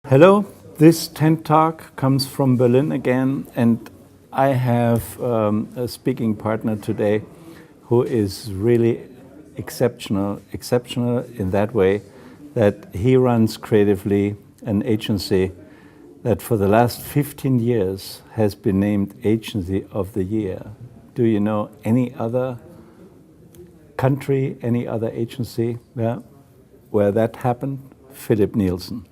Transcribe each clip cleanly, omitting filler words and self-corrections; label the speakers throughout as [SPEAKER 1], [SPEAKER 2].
[SPEAKER 1] Hello, this tent talk comes from Berlin again, and I have a speaking partner today who is really exceptional in that way that he runs creatively an agency that for the last 15 years has been named Agency of the Year. Do you know any other country, any other agency where that happened? Filip Nilsson.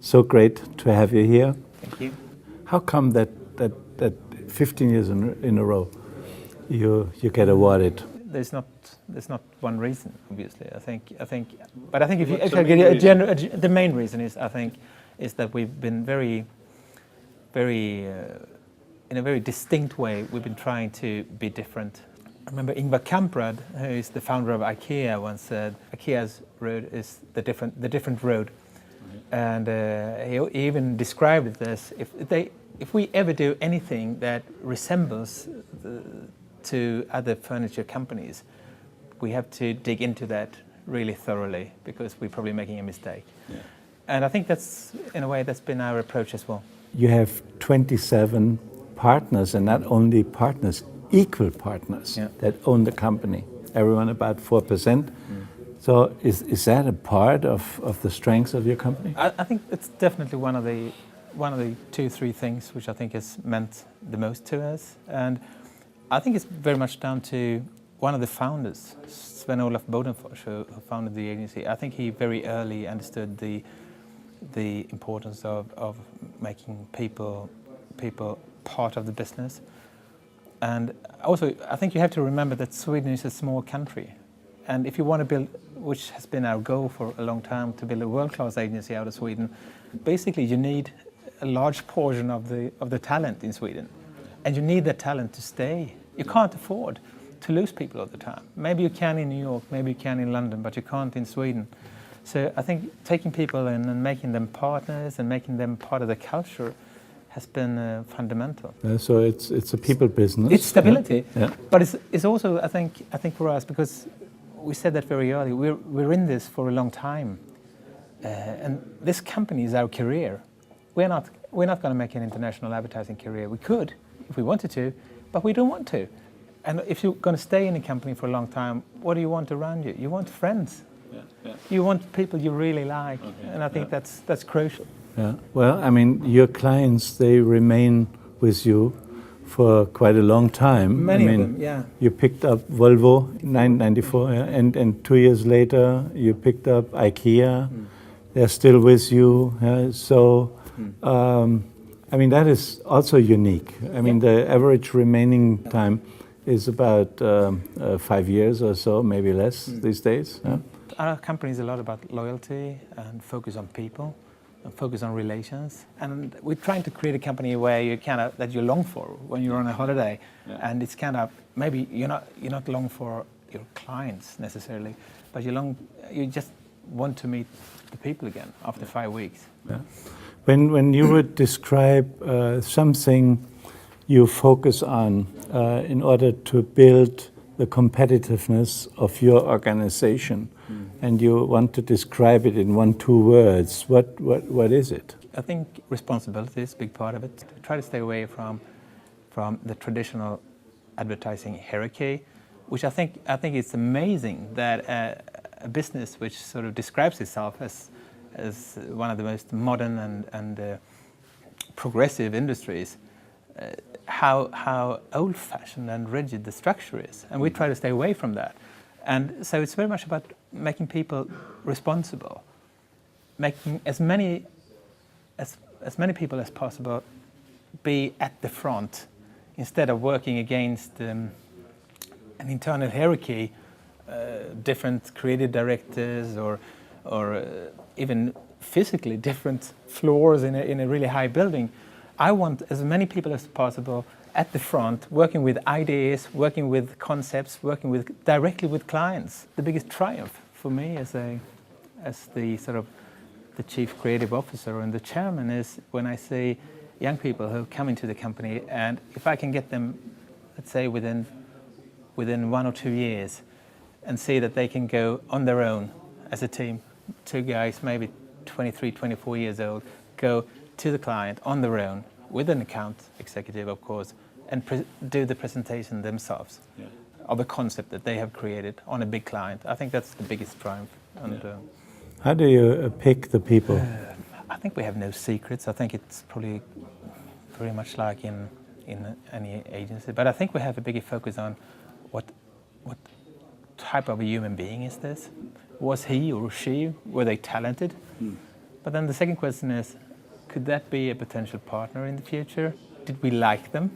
[SPEAKER 1] So great to have you here.
[SPEAKER 2] Thank you.
[SPEAKER 1] How come that 15 years in a row you get awarded?
[SPEAKER 2] There's not one reason, obviously. I think. But I think if I give you the main reason is that we've been very in a very distinct way. We've been trying to be different. I remember Ingvar Kamprad, who is the founder of IKEA, once said, "IKEA's road is the different road." And he even described it as if we ever do anything that resembles to other furniture companies, we have to dig into that really thoroughly because we're probably making a mistake. Yeah. And I think that's, in a way, that's been our approach as well.
[SPEAKER 1] You have 27 partners, and not only partners, equal partners that own the company. Everyone about 4%. So is that a part of the strengths of your company?
[SPEAKER 2] I think it's definitely one of the 2-3 things which I think has meant the most to us, and I think it's very much down to one of the founders, Forsman Bodenfors, who founded the agency. I think he very early understood the importance of making people part of the business, and also I think you have to remember that Sweden is a small country. And if you want to build, which has been our goal for a long time, to build a world-class agency out of Sweden, basically you need a large portion of the talent in Sweden, and you need that talent to stay. You can't afford to lose people all the time. Maybe you can in New York, maybe you can in London, but you can't in Sweden. So I think taking people in and making them partners and making them part of the culture has been fundamental.
[SPEAKER 1] So it's a people business.
[SPEAKER 2] It's stability, but it's also I think for us, because we said that very early. We're in this for a long time, and this company is our career. We're not going to make an international advertising career. We could if we wanted to, but we don't want to. And if you're going to stay in a company for a long time, what do you want around you? You want friends. You want people you really like, and I think that's crucial.
[SPEAKER 1] Yeah. Well, I mean, your clients, they remain with you for quite a long time.
[SPEAKER 2] Many of them, yeah.
[SPEAKER 1] You picked up Volvo in 1994, and 2 years later you picked up IKEA. They're still with you. I mean, that is also unique. I mean, the average remaining time is about 5 years or so, maybe less these days.
[SPEAKER 2] Our company is a lot about loyalty and focus on people and focus on relations, and we're trying to create a company where you that you long for when you're on a holiday, and it's maybe you're not long for your clients necessarily, but you just want to meet the people again after 5 weeks.
[SPEAKER 1] Yeah. When you would describe something you focus on in order to build the competitiveness of your organization, and you want to describe it in 1-2 words, what is it?
[SPEAKER 2] I think responsibility is a big part of it. Try to stay away from the traditional advertising hierarchy, which I think it's amazing that a business which sort of describes itself as one of the most modern and progressive industries, how old-fashioned and rigid the structure is, and we try to stay away from that. And so it's very much about making people responsible, making as many people as possible be at the front instead of working against an internal hierarchy, different creative directors or even physically different floors in a really high building. I want as many people as possible at the front, working with ideas, working with concepts, working directly with clients. The biggest triumph for me as the sort of the chief creative officer and the chairman is when I see young people who come into the company, and if I can get them, let's say within 1 or 2 years, and see that they can go on their own as a team, 2 guys maybe 23, 24 years old, go to the client on their own, with an account executive, of course, and do the presentation themselves of a concept that they have created on a big client. I think that's the biggest triumph. And,
[SPEAKER 1] how do you pick the people?
[SPEAKER 2] I think we have no secrets. I think it's probably very much like in any agency. But I think we have a bigger focus on what type of a human being is this? Was he or she, were they talented? But then the second question is, could that be a potential partner in the future? Did we like them?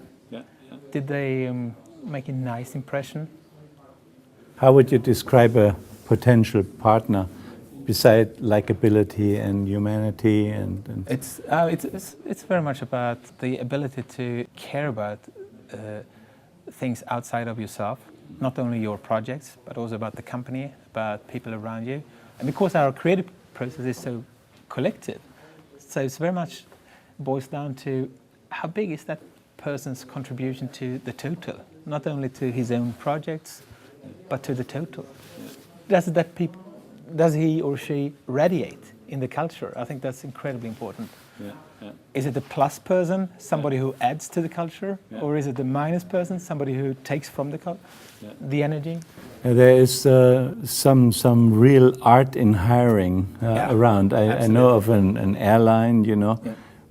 [SPEAKER 2] Did they make a nice impression?
[SPEAKER 1] How would you describe a potential partner beside likability and humanity? And
[SPEAKER 2] It's very much about the ability to care about things outside of yourself, not only your projects, but also about the company, about people around you. And because our creative process is so collective, so it's very much boils down to how big is that person's contribution to the total, not only to his own projects, but to the total. Does he or she radiate in the culture? I think that's incredibly important. Is it a plus person, somebody who adds to the culture, or is it a minus person, somebody who takes from the energy?
[SPEAKER 1] There is some real art in hiring around. I know of an airline,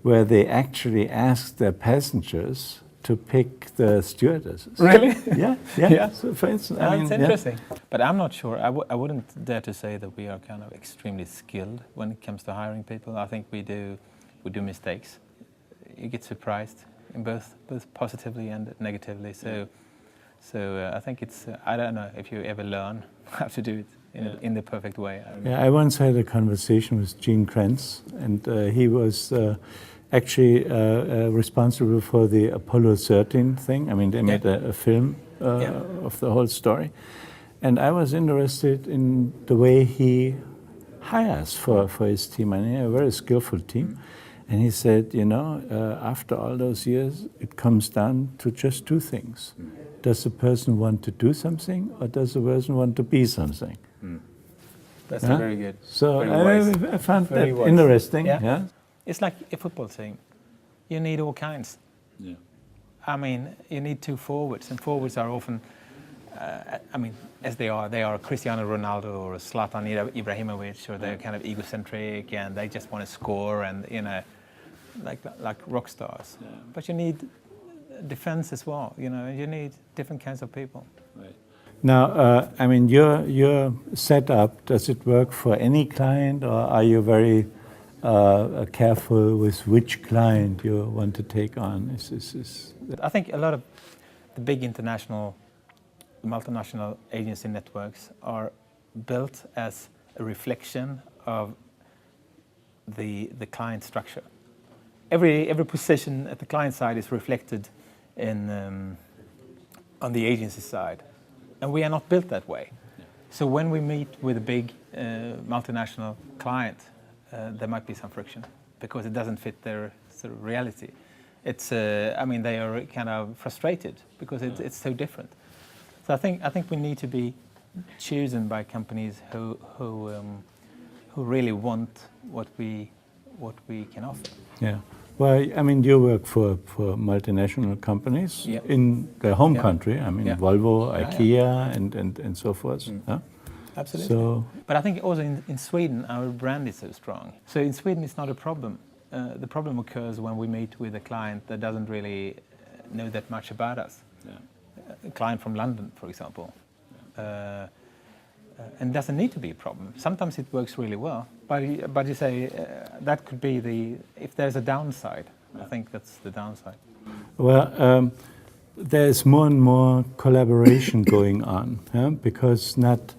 [SPEAKER 1] where they actually ask their passengers to pick the stewardesses.
[SPEAKER 2] Really?
[SPEAKER 1] Yeah. So for instance,
[SPEAKER 2] it's interesting. But I'm not sure. I wouldn't dare to say that we are kind of extremely skilled when it comes to hiring people. I think we do mistakes. You get surprised in both positively and negatively. So I think it's. I don't know if you ever learn how to do it in the perfect way.
[SPEAKER 1] I once had a conversation with Gene Kranz, and he was actually responsible for the Apollo 13 thing. I mean, they made a film of the whole story. And I was interested in the way he hires for his team. I mean, a very skillful team. And he said, after all those years, it comes down to just two things. Does the person want to do something, or does the person want to be something?
[SPEAKER 2] That's very good.
[SPEAKER 1] So I found
[SPEAKER 2] very
[SPEAKER 1] that
[SPEAKER 2] wise.
[SPEAKER 1] interesting.
[SPEAKER 2] Yeah. It's like a football team. You need all kinds. I mean, you need two forwards, and forwards are often, as they are Cristiano Ronaldo or Zlatan Ibrahimovic, or they're kind of egocentric and they just want to score and like rock stars. But you need defense as well. You need different kinds of people.
[SPEAKER 1] Right. Now, your setup, does it work for any client, or are you very careful with which client you want to take on?
[SPEAKER 2] I think a lot of the big international, multinational agency networks are built as a reflection of the client structure. Every position at the client side is reflected on the agency side, and we are not built that way. So when we meet with a big multinational client, there might be some friction because it doesn't fit their sort of reality. It's they are kind of frustrated because it's so different. So I think we need to be chosen by companies who really want what we can offer.
[SPEAKER 1] Yeah. Well, you work for multinational companies in their home country. Volvo, IKEA, and so forth. Huh?
[SPEAKER 2] Absolutely. So, but I think also in Sweden, our brand is so strong. So in Sweden, it's not a problem. The problem occurs when we meet with a client that doesn't really know that much about us. A client from London, for example. And doesn't need to be a problem. Sometimes it works really well. But you say that could be if there's a downside. I think that's the downside.
[SPEAKER 1] Well, there's more and more collaboration going on, because not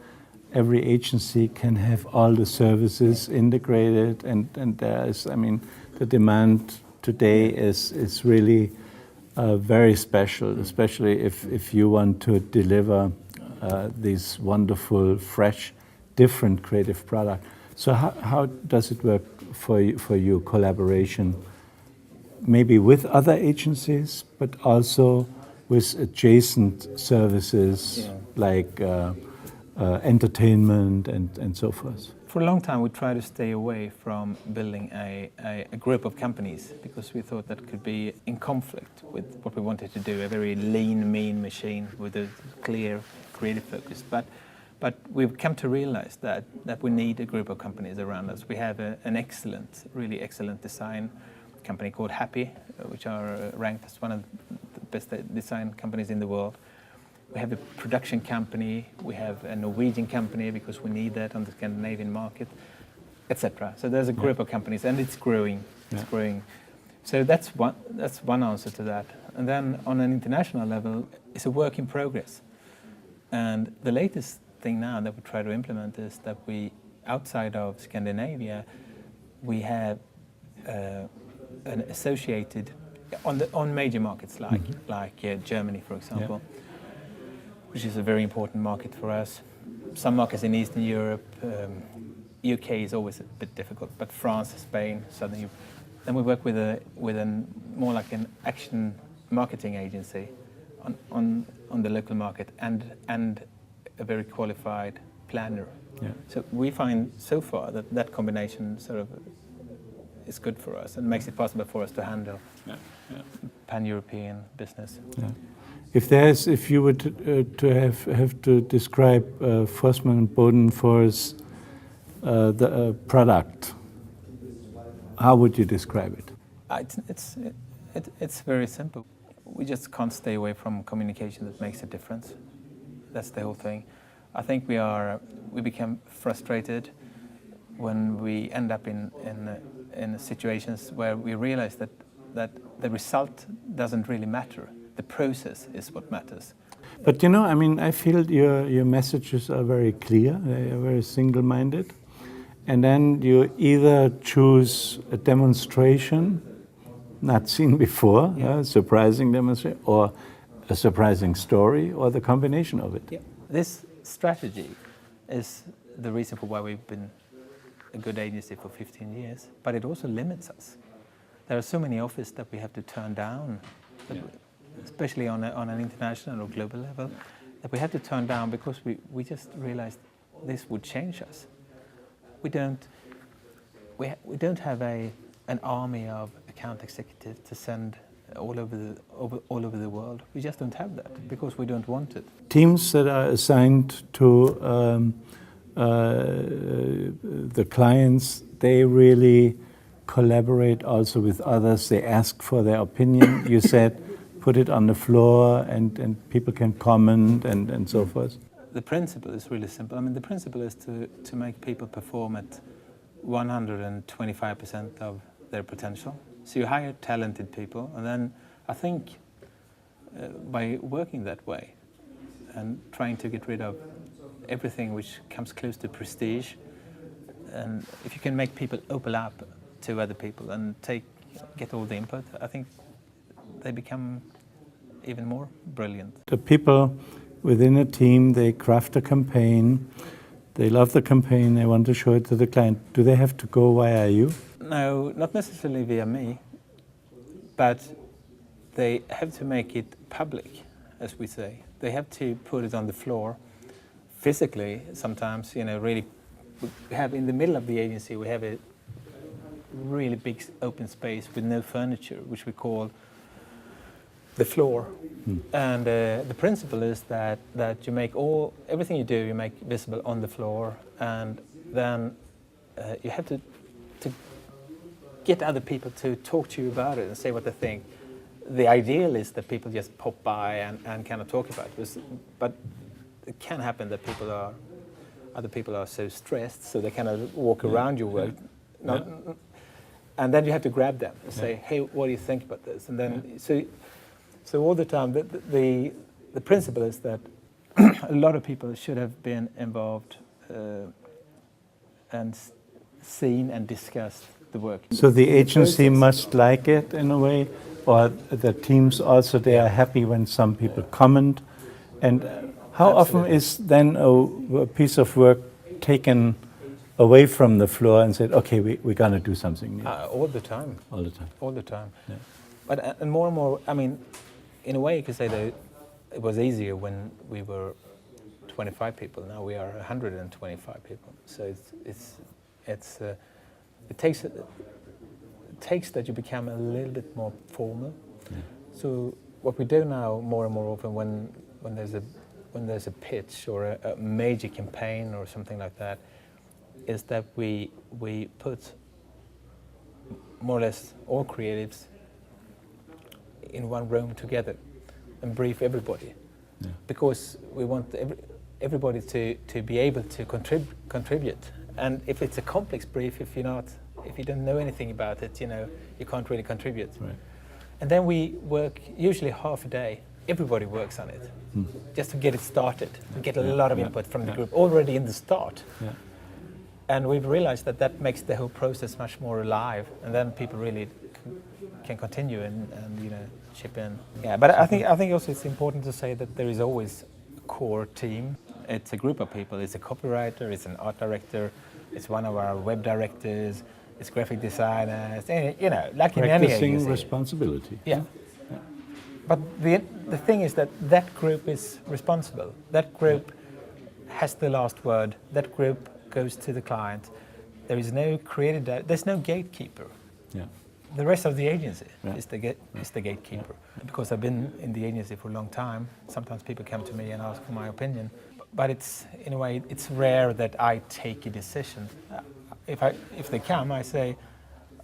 [SPEAKER 1] every agency can have all the services integrated, and there's, the demand today is really very special, especially if you want to deliver these wonderful, fresh, different creative product. So how does it work for you, collaboration, maybe with other agencies, but also with adjacent services like entertainment and so forth?
[SPEAKER 2] For a long time, we tried to stay away from building a group of companies because we thought that could be in conflict with what we wanted to do, a very lean, mean machine with a clear creative focus. But we've come to realize that we need a group of companies around us. We have an excellent, really excellent design company called Happy, which are ranked as one of the best design companies in the world. We have a production company, we have a Norwegian company because we need that on the Scandinavian market, etc. So there's a group of companies and it's growing. It's growing. So that's one answer to that. And then on an international level, it's a work in progress. And the latest thing now that we try to implement is that we, outside of Scandinavia, we have an associated on major markets like Germany, for example. Which is a very important market for us. Some markets in Eastern Europe, UK is always a bit difficult, but France, Spain, Southern Europe. Then we work with a more like an action marketing agency on the local market and a very qualified planner. Yeah. So we find so far that combination sort of is good for us and makes it possible for us to handle pan-European business.
[SPEAKER 1] Yeah. If you were to have to describe Forsman Bodenfors the product, how would you describe it?
[SPEAKER 2] It's very simple. We just can't stay away from communication that makes a difference. That's the whole thing. I think we become frustrated when we end up in situations where we realize that the result doesn't really matter. The process is what matters.
[SPEAKER 1] But you know, I mean, I feel your messages are very clear, they are very single-minded. And then you either choose a demonstration not seen before, a surprising demonstration, or a surprising story, or the combination of it.
[SPEAKER 2] Yeah. This strategy is the reason for why we've been a good agency for 15 years, but it also limits us. There are so many offers that we have to turn down. Especially on an international or global level, that we had to turn down because we just realized this would change us. We don't have an army of account executives to send all over the world. We just don't have that because we don't want it.
[SPEAKER 1] Teams that are assigned to the clients, they really collaborate also with others. They ask for their opinion. You said put it on the floor and people can comment and so forth.
[SPEAKER 2] The principle is really simple. I mean, the principle is to make people perform at 125% of their potential. So you hire talented people, and then I think by working that way and trying to get rid of everything which comes close to prestige, and if you can make people open up to other people and get all the input, I think they become even more brilliant.
[SPEAKER 1] The people within a team, they craft a campaign, they love the campaign, they want to show it to the client. Do they have to go via you?
[SPEAKER 2] No, not necessarily via me, but they have to make it public, as we say. They have to put it on the floor physically sometimes, really. We have in the middle of the agency, we have a really big open space with no furniture, which we call the floor. And the principle is that you make everything you do, you make visible on the floor, and then you have to get other people to talk to you about it and say what they think. The ideal is that people just pop by and kind of talk about it, but it can happen that other people are so stressed, so they kind of walk around your work. And then you have to grab them and say, hey, what do you think about this? And then, so all the time, the principle is that a lot of people should have been involved and seen and discussed the work.
[SPEAKER 1] So the agency must like it in a way, or the teams also, they are happy when some people comment. And how often is then a piece of work taken away from the floor and said, okay, we're going to do something new?
[SPEAKER 2] All the time.
[SPEAKER 1] All the time.
[SPEAKER 2] All the time.
[SPEAKER 1] Yeah.
[SPEAKER 2] But and more, I mean, in a way you could say that it was easier when we were 25 people. Now we are 125 people. So it takes that you become a little bit more formal.
[SPEAKER 1] Yeah.
[SPEAKER 2] So what we do now more and more often when there's a pitch or a major campaign or something like that, is that we put more or less all creatives in one room together and brief everybody.
[SPEAKER 1] Yeah.
[SPEAKER 2] Because we want everybody to be able to contribute. And if it's a complex brief, if you don't know anything about it, you can't really contribute.
[SPEAKER 1] Right.
[SPEAKER 2] And then we work usually half a day. Everybody works on it, just to get it started. We get a lot of input from the group already in the start.
[SPEAKER 1] Yeah.
[SPEAKER 2] And we've realized that makes the whole process much more alive, and then people really can continue and chip in. Yeah, but I think also it's important to say that there is always a core team. It's a group of people. It's a copywriter, it's an art director, it's one of our web directors, it's graphic designers, like in any agency.
[SPEAKER 1] Practicing responsibility.
[SPEAKER 2] Yeah. But the thing is that group is responsible. That group has the last word. That group goes to the client. There is no there's no gatekeeper.
[SPEAKER 1] Yeah.
[SPEAKER 2] The rest of the agency is the gatekeeper. Because I've been in the agency for a long time, sometimes people come to me and ask for my opinion. But in a way, it's rare that I take a decision. If they come, I say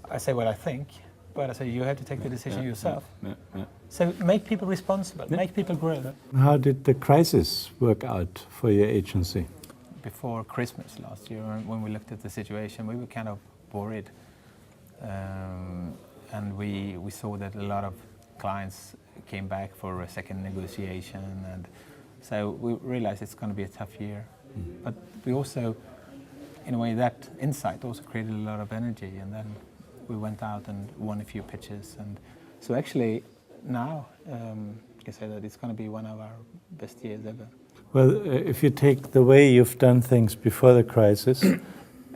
[SPEAKER 2] what I think. But I say you have to take the decision yourself.
[SPEAKER 1] Yeah.
[SPEAKER 2] So make people responsible, make people grow.
[SPEAKER 1] How did the crisis work out for your agency?
[SPEAKER 2] Before Christmas last year, when we looked at the situation, we were kind of worried. And we saw that a lot of clients came back for a second negotiation. And so we realized it's going to be a tough year. But we also, in a way, that insight also created a lot of energy. And then we went out and won a few pitches, and so actually now I can say that it's going to be one of our best years ever.
[SPEAKER 1] Well, if you take the way you've done things before the crisis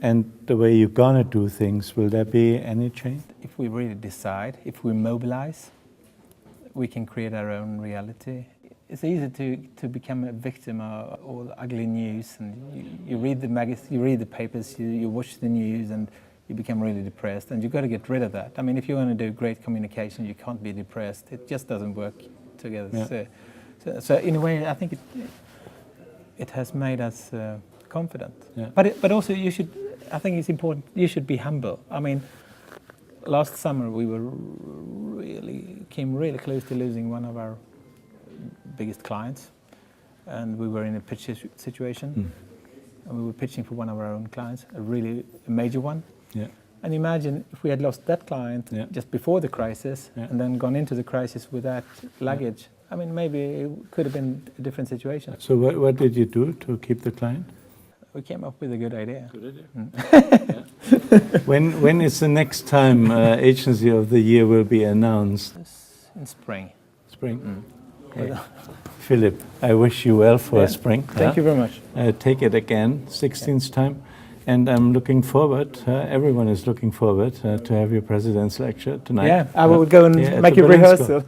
[SPEAKER 1] and the way you're gonna do things, will there be any change?
[SPEAKER 2] If we really decide, if we mobilize, we can create our own reality. It's easy to become a victim of all ugly news, and you read the magazines, you read the papers, you watch the news, and you become really depressed, and you've got to get rid of that. I mean, if you want to do great communication, you can't be depressed. It just doesn't work together. Yeah. So in a way, I think it has made us confident. Yeah. But also, I think it's important, you should be humble. I mean, last summer we came really close to losing one of our biggest clients, and we were in a pitch situation, and we were pitching for one of our own clients, a major one. Yeah. And imagine if we had lost that client just before the crisis and then gone into the crisis with that luggage. I mean, maybe it could have been a different situation.
[SPEAKER 1] So what did you do to keep the client?
[SPEAKER 2] We came up with a good idea.
[SPEAKER 1] Good idea. When is the next time Agency of the Year will be announced?
[SPEAKER 2] In spring.
[SPEAKER 1] Spring? Okay. Filip, I wish you well for spring.
[SPEAKER 2] Thank you very much.
[SPEAKER 1] Take it again, 16th time. And I'm looking forward, everyone is looking forward to have your president's lecture tonight.
[SPEAKER 2] Yeah, I will go and make a rehearsal.